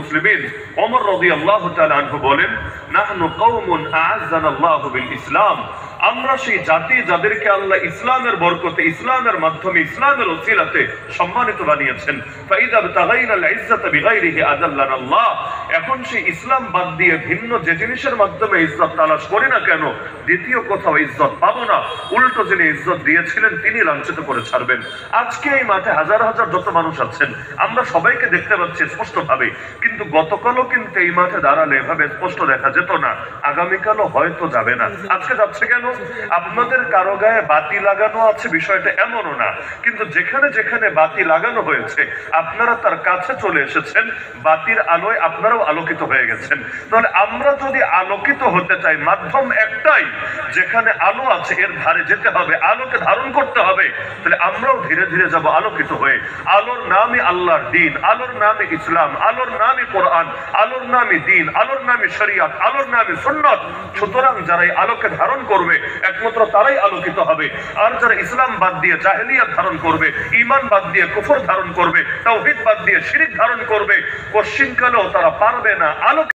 মুসলিমিন ওমর রাদিয়াল্লাহু তাআলা আনহু বলেন, নাহনু কওমুন আ'আজ্জানাল্লাহু বিল ইসলাম, আমরা সেই জাতি যাদেরকে আল্লাহ ইসলামের বরকতে, ইসলামের মাধ্যমে, ইসলামের ওসিলাতে সম্মানিত বানিয়েছেন। ফাইদা বিতাগাইনাল ইজ্জাতা বিগাইরিহি আযাল্লানাল্লাহ, এখন সেই ইসলাম বাদ দিয়ে ভিন্ন যে জিনিসের মাধ্যমে ইজ্জত তালাশ করি না কেন, দ্বিতীয় কোথাও ইজ্জত পাবো না, উল্টো যিনি ইজ্জত দিয়েছিলেন তিনি লাঞ্ছিত করে ছাড়বেন। আজকে এই মাঠে হাজার হাজার যত মানুষ আছেন, আমরা সবাইকে দেখতে পাচ্ছি স্পষ্ট ভাবে, কিন্তু গতকালও কিন্তু এই মাঠে দাঁড়ালে এভাবে স্পষ্ট দেখা যেত না, আগামীকালও হয়তো যাবে না। আজকে যাচ্ছে কেন? আপনাদের কারো গায়ে বাতি লাগানো আছে বিষয়টা এমনও না, কিন্তু যেখানে যেখানে বাতি লাগানো হয়েছে আপনারা তার কাছে চলে এসেছেন, বাতির আলোয় আপনারাও আলোকিত হয়ে গেছেন। তাহলে আমরা যদি আলোকিত হতে চাই, মাধ্যম একটাই, যেখানে আলো আছে এর ধারে যেতে হবে, আলোকে ধারণ করতে হবে। তাহলে আমরাও ধীরে ধীরে যাব আলোকিত হয়ে। আলোর নামই আল্লাহর দ্বীন, আলোর নামই ইসলাম, আলোর নামই কোরআন, আলোর নামই দ্বীন, আলোর নামই শরিয়ত, আলোর নামই সুন্নাত। সুতরাং যারা এই আলোকে ধারণ করবে একমাত্র তারাই আলোকিত হবে। আর যারা ইসলাম বাদ দিয়ে জাহেলিয়াত ধারণ করবে, ঈমান বাদ দিয়ে কুফর ধারণ করবে, তাওহীদ বাদ দিয়ে শিরক ধারণ করবে, কোশ্চিনকালেও তারা পারবে না আলো